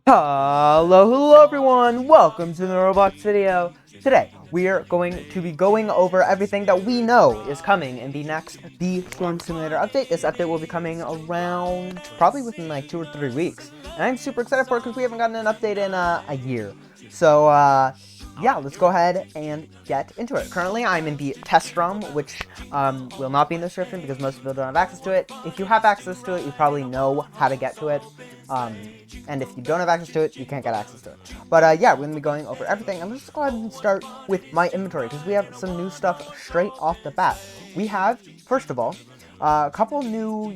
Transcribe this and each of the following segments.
Hello everyone, welcome to the Roblox video. Today, we are going to be going over everything that we know is coming in the next Bee Swarm Simulator update. This update will be coming around, probably within like 2 or 3 weeks. And I'm super excited for it because we haven't gotten an update in a year. So, yeah, let's go ahead and get into it. Currently, I'm in the test ROM, which will not be in the description because most people don't have access to it. If you have access to it, you probably know how to get to it. And if you don't have access to it, you can't get access to it. But yeah, we're going to be going over everything. And let's just go ahead and start with my inventory because we have some new stuff straight off the bat. We have, first of all, a couple new,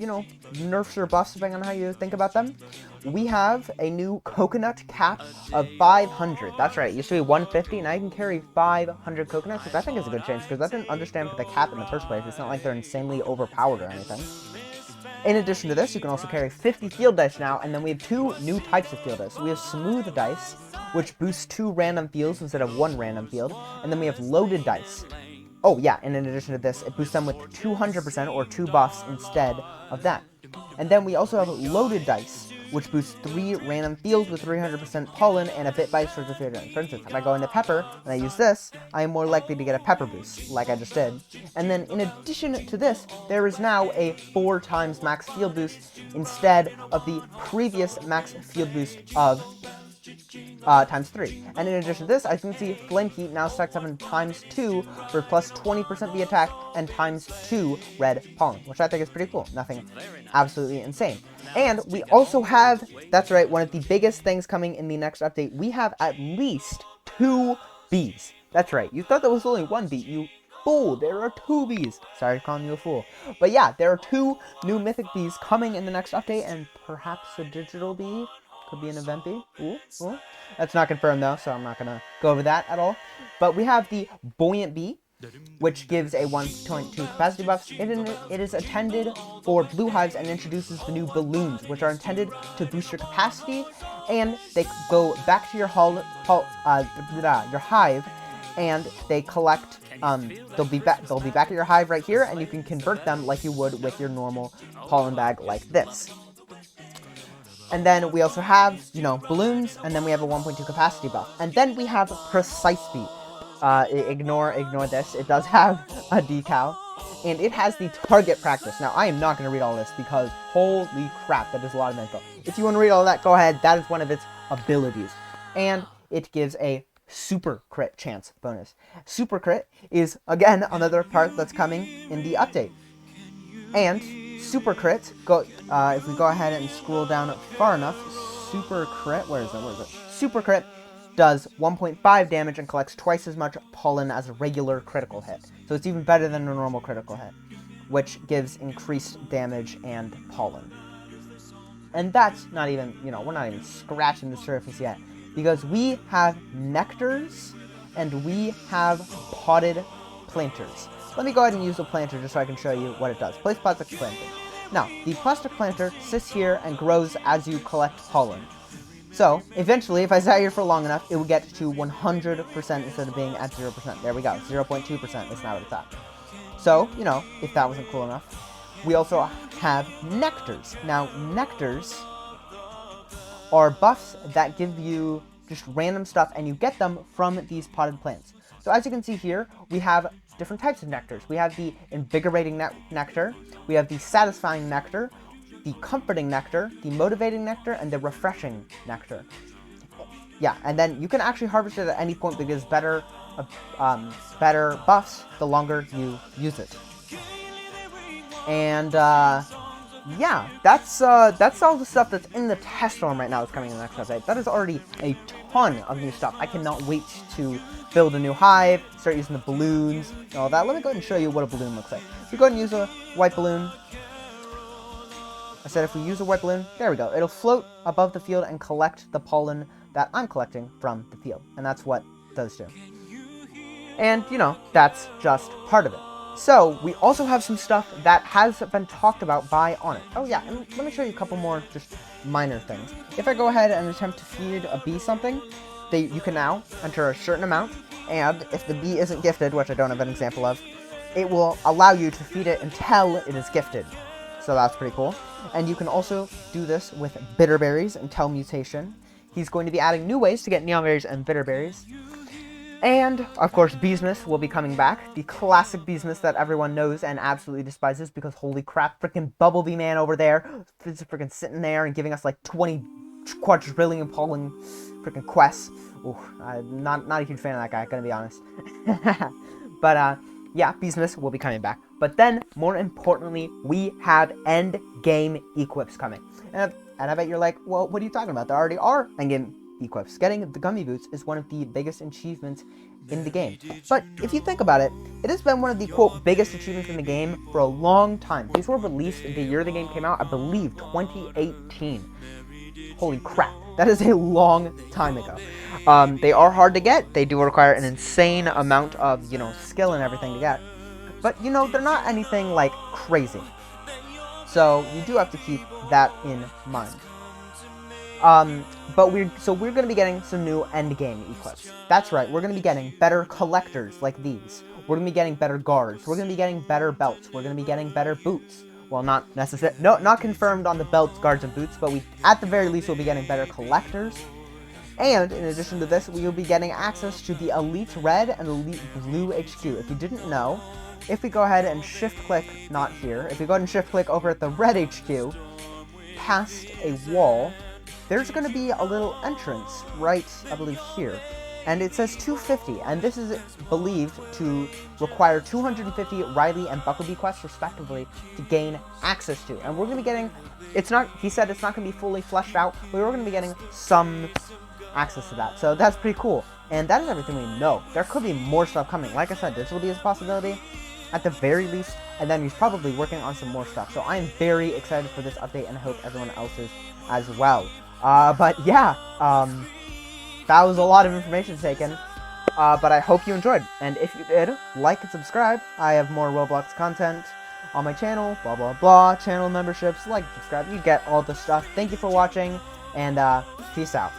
nerfs or buffs, depending on how you think about them. We have a new coconut cap of 500. That's right, it used to be 150, and I can carry 500 coconuts, which I think is a good change, because I didn't understand the cap in the first place. It's not like they're insanely overpowered or anything. In addition to this, you can also carry 50 field dice now, and then we have 2 new types of field dice. We have smooth dice, which boosts 2 random fields instead of 1 random field, and then we have loaded dice. Oh yeah, and in addition to this, it boosts them with 200% or 2 buffs instead of that. And then we also have loaded dice, which boosts 3 random fields with 300% pollen and a bit by surge of fear. For instance, if I go into pepper and I use this, I am more likely to get a pepper boost, like I just did. And then in addition to this, there is now a 4 times max field boost instead of the previous max field boost of times 3. And in addition to this, I can see Flame Heat now stacks up in times 2 for plus 20% the attack and times 2 red pollen, which I think is pretty cool. Nothing absolutely insane. And we also have, that's right, one of the biggest things coming in the next update. We have at least 2 bees. That's right, you thought there was only 1 bee, you fool, there are 2 bees. Sorry for calling you a fool. But yeah, there are 2 new mythic bees coming in the next update, and perhaps a digital bee. Could be an event bee. Ooh. That's not confirmed though, so I'm not gonna go over that at all. But we have the Buoyant Bee, which gives a 1.2 capacity buffs. It is intended for blue hives and introduces the new balloons, which are intended to boost your capacity, and they go back to your your hive, and they collect. They'll be back at your hive right here, and you can convert them like you would with your normal pollen bag like this. And then we also have, balloons, and then we have a 1.2 capacity buff. And then we have Precisely. Ignore this. It does have a decal, and it has the target practice. Now, I am not going to read all this because holy crap, that is a lot of info. If you want to read all that, go ahead. That is one of its abilities. And it gives a super crit chance bonus. Super crit is, again, another part that's coming in the update. And super crit, if we go ahead and scroll down far enough, super crit, where is it? Super crit does 1.5 damage and collects twice as much pollen as a regular critical hit. So it's even better than a normal critical hit, which gives increased damage and pollen. And that's not even, we're not even scratching the surface yet, because we have Nectars and we have potted planters. Let me go ahead and use a planter just so I can show you what it does. Place plastic planter. Now, the plastic planter sits here and grows as you collect pollen. So, eventually, if I sat here for long enough, it would get to 100% instead of being at 0%. There we go, 0.2% is now what it's at. So, if that wasn't cool enough, we also have Nectars. Now, Nectars are buffs that give you just random stuff, and you get them from these potted plants. So as you can see here, we have different types of nectars. We have the invigorating nectar, we have the satisfying nectar, the comforting nectar, the motivating nectar, and the refreshing nectar. Yeah, and then you can actually harvest it at any point because better buffs the longer you use it. And yeah, that's all the stuff that's in the test ROM right now that's coming in the next update. That is already a ton of new stuff. I cannot wait to build a new hive, start using the balloons, and all that. Let me go ahead and show you what a balloon looks like. If we go ahead and use a white balloon, I said if we use a white balloon, there we go. It'll float above the field and collect the pollen that I'm collecting from the field. And that's what those do. And, that's just part of it. So, we also have some stuff that has been talked about by Onnit. Oh yeah, and let me show you a couple more just minor things. If I go ahead and attempt to feed a bee something, you can now enter a certain amount, and if the bee isn't gifted, which I don't have an example of, it will allow you to feed it until it is gifted. So that's pretty cool. And you can also do this with bitter berries until mutation. He's going to be adding new ways to get neon berries and bitter berries. And, of course, Beesmas will be coming back. The classic Beesmas that everyone knows and absolutely despises because, holy crap, freaking Bumblebee Man over there is freaking sitting there and giving us like 20 quadrillion polling freaking quests. Ooh, I'm not a huge fan of that guy, gonna be honest. But, yeah, Beesmas will be coming back. But then, more importantly, we have end game equips coming. And I bet you're like, well, what are you talking about? There already are end game equips. Getting the Gummy Boots is one of the biggest achievements in the game. But if you think about it, it has been one of the, quote, biggest achievements in the game for a long time. These were released the year the game came out, I believe, 2018. Holy crap. That is a long time ago. They are hard to get. They do require an insane amount of, skill and everything to get. But, they're not anything, like, crazy. So, you do have to keep that in mind. But we're going to be getting some new endgame equips. That's right, we're going to be getting better collectors like these. We're going to be getting better guards. We're going to be getting better belts. We're going to be getting better boots. Well, not necessarily, no, not confirmed on the belts, guards, and boots, but at the very least, we'll be getting better collectors. And, in addition to this, we will be getting access to the Elite Red and Elite Blue HQ. If you didn't know, if we go ahead and shift-click, not here, if we go ahead and shift-click over at the Red HQ, past a wall, there's going to be a little entrance right, I believe, here. And it says 250, and this is believed to require 250 Riley and Bucklebee quests, respectively, to gain access to. And we're going to be getting, he said it's not going to be fully fleshed out, but we're going to be getting some access to that. So that's pretty cool. And that is everything we know. There could be more stuff coming. Like I said, this will be a possibility, at the very least, and then he's probably working on some more stuff. So I am very excited for this update, and I hope everyone else is as well. But yeah, that was a lot of information taken, but I hope you enjoyed, and if you did, like and subscribe. I have more Roblox content on my channel, blah blah blah, channel memberships, like, subscribe, you get all the stuff. Thank you for watching, and peace out.